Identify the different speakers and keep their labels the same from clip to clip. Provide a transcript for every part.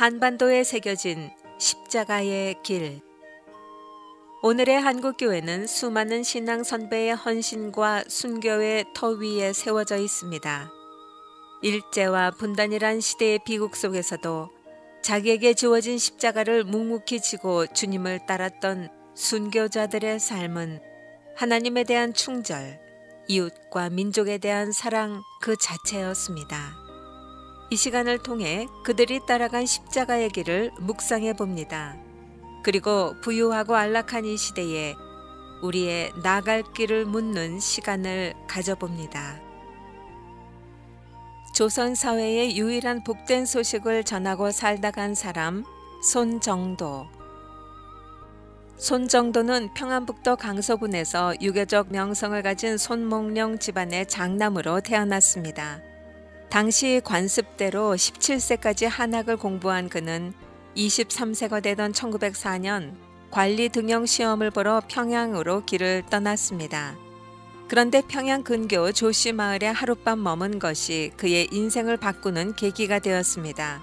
Speaker 1: 한반도에 새겨진 십자가의 길. 오늘의 한국교회는 수많은 신앙 선배의 헌신과 순교의 터 위에 세워져 있습니다. 일제와 분단이란 시대의 비극 속에서도 자기에게 주어진 십자가를 묵묵히 지고 주님을 따랐던 순교자들의 삶은 하나님에 대한 충절, 이웃과 민족에 대한 사랑 그 자체였습니다. 이 시간을 통해 그들이 따라간 십자가의 길을 묵상해 봅니다. 그리고 부유하고 안락한 이 시대에 우리의 나갈 길을 묻는 시간을 가져봅니다. 조선 사회의 유일한 복된 소식을 전하고 살다 간 사람 손정도. 손정도는 평안북도 강서군에서 유교적 명성을 가진 손목령 집안의 장남으로 태어났습니다. 당시 관습대로 17세까지 한학을 공부한 그는 23세가 되던 1904년 관리 등용 시험을 보러 평양으로 길을 떠났습니다. 그런데 평양 근교 조씨 마을에 하룻밤 머문 것이 그의 인생을 바꾸는 계기가 되었습니다.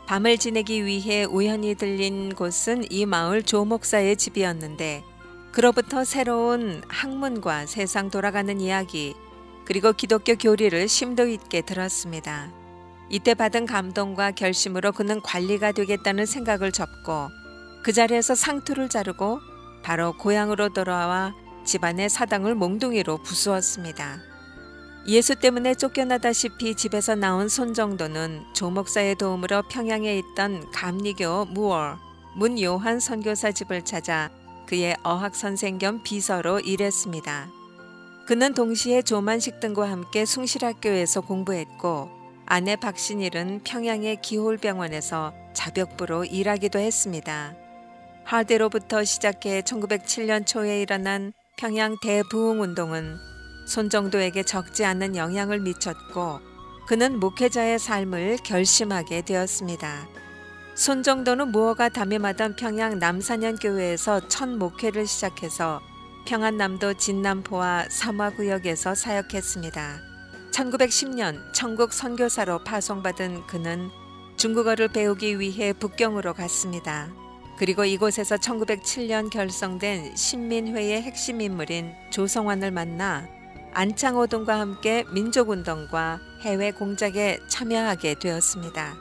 Speaker 1: 밤을 지내기 위해 우연히 들린 곳은 이 마을 조 목사의 집이었는데 그로부터 새로운 학문과 세상 돌아가는 이야기 그리고 기독교 교리를 심도 있게 들었습니다. 이때 받은 감동과 결심으로 그는 관리가 되겠다는 생각을 접고 그 자리에서 상투를 자르고 바로 고향으로 돌아와 집안의 사당을 몽둥이로 부수었습니다. 예수 때문에 쫓겨나다시피 집에서 나온 손정도는 조 목사의 도움으로 평양에 있던 감리교 무월 문요한 선교사 집을 찾아 그의 어학선생 겸 비서로 일했습니다. 그는 동시에 조만식 등과 함께 숭실학교에서 공부했고 아내 박신일은 평양의 기홀병원에서 자벽부로 일하기도 했습니다. 하대로부터 시작해 1907년 초에 일어난 평양 대부흥운동은 손정도에게 적지 않은 영향을 미쳤고 그는 목회자의 삶을 결심하게 되었습니다. 손정도는 무어가 담임하던 평양 남산현교회에서 첫 목회를 시작해서 평안남도 진남포와 삼화구역에서 사역했습니다. 1910년 천국 선교사로 파송받은 그는 중국어를 배우기 위해 북경으로 갔습니다. 그리고 이곳에서 1907년 결성된 신민회의 핵심 인물인 조성환을 만나 안창호동과 함께 민족운동과 해외 공작에 참여하게 되었습니다.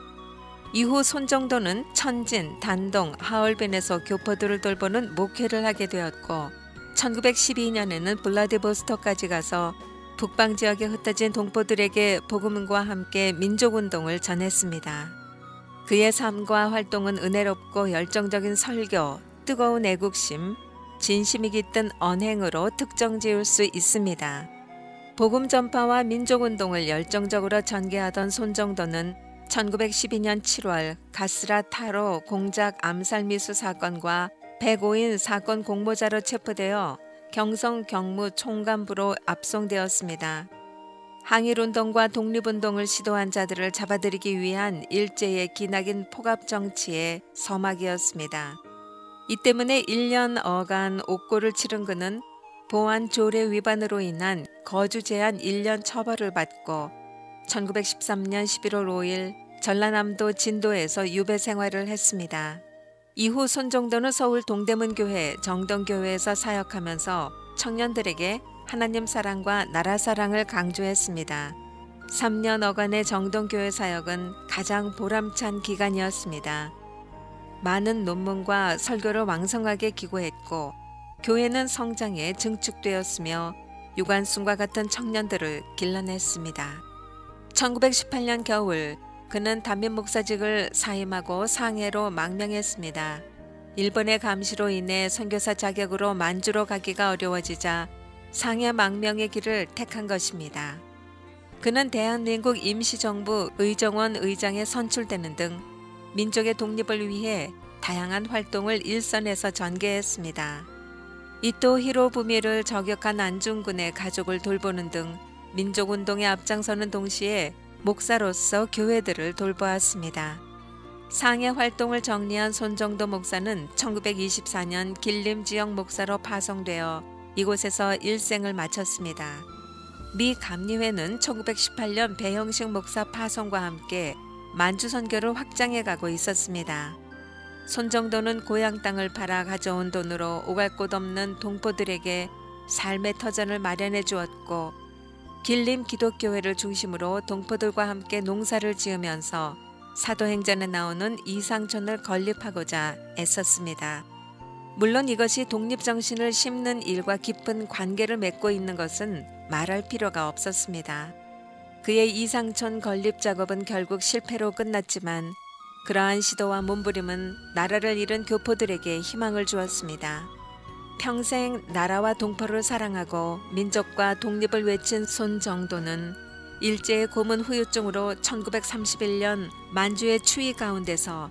Speaker 1: 이후 손정도는 천진, 단동, 하얼빈에서 교포들을 돌보는 목회를 하게 되었고 1912년에는 블라디보스토크까지 가서 북방 지역에 흩어진 동포들에게 복음과 함께 민족운동을 전했습니다. 그의 삶과 활동은 은혜롭고 열정적인 설교, 뜨거운 애국심, 진심이 깃든 언행으로 특정 지을 수 있습니다. 복음 전파와 민족운동을 열정적으로 전개하던 손정도는 1912년 7월 가스라 타로 공작 암살미수 사건과 105인 사건 공모자로 체포되어 경성 경무 총감부로 압송되었습니다. 항일운동과 독립운동을 시도한 자들을 잡아들이기 위한 일제의 기나긴 포갑 정치의 서막이었습니다. 이 때문에 1년 어간 옥고를 치른 그는 보안 조례 위반으로 인한 거주 제한 1년 처벌을 받고 1913년 11월 5일 전라남도 진도에서 유배 생활을 했습니다. 이후 손정도는 서울 동대문교회, 정동교회에서 사역하면서 청년들에게 하나님 사랑과 나라 사랑을 강조했습니다. 3년 어간의 정동교회 사역은 가장 보람찬 기간이었습니다. 많은 논문과 설교를 왕성하게 기고했고 교회는 성장에 증축되었으며 유관순과 같은 청년들을 길러냈습니다. 1918년 겨울 그는 담임 목사직을 사임하고 상해로 망명했습니다. 일본의 감시로 인해 선교사 자격으로 만주로 가기가 어려워지자 상해 망명의 길을 택한 것입니다. 그는 대한민국 임시정부 의정원 의장에 선출되는 등 민족의 독립을 위해 다양한 활동을 일선에서 전개했습니다. 이토 히로부미를 저격한 안중근의 가족을 돌보는 등 민족운동에 앞장서는 동시에 목사로서 교회들을 돌보았습니다. 상해 활동을 정리한 손정도 목사는 1924년 길림 지역 목사로 파송되어 이곳에서 일생을 마쳤습니다. 미 감리회는 1918년 배형식 목사 파송과 함께 만주 선교를 확장해 가고 있었습니다. 손정도는 고향 땅을 팔아 가져온 돈으로 오갈 곳 없는 동포들에게 삶의 터전을 마련해 주었고 길림 기독교회를 중심으로 동포들과 함께 농사를 지으면서 사도행전에 나오는 이상촌을 건립하고자 애썼습니다. 물론 이것이 독립정신을 심는 일과 깊은 관계를 맺고 있는 것은 말할 필요가 없었습니다. 그의 이상촌 건립 작업은 결국 실패로 끝났지만 그러한 시도와 몸부림은 나라를 잃은 교포들에게 희망을 주었습니다. 평생 나라와 동포를 사랑하고 민족과 독립을 외친 손정도는 일제의 고문 후유증으로 1931년 만주의 추위 가운데서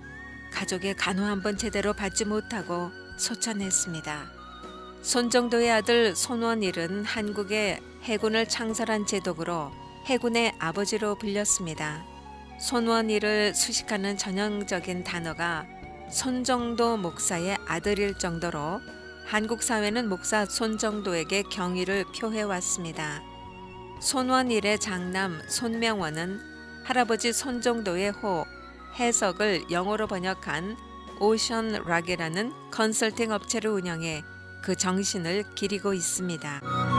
Speaker 1: 가족의 간호 한 번 제대로 받지 못하고 소천했습니다. 손정도의 아들 손원일은 한국의 해군을 창설한 제독으로 해군의 아버지로 불렸습니다. 손원일을 수식하는 전형적인 단어가 손정도 목사의 아들일 정도로 한국 사회는 목사 손정도에게 경의를 표해왔습니다. 손원일의 장남 손명원은 할아버지 손정도의 호, 해석을 영어로 번역한 오션 락이라는 컨설팅 업체를 운영해 그 정신을 기리고 있습니다.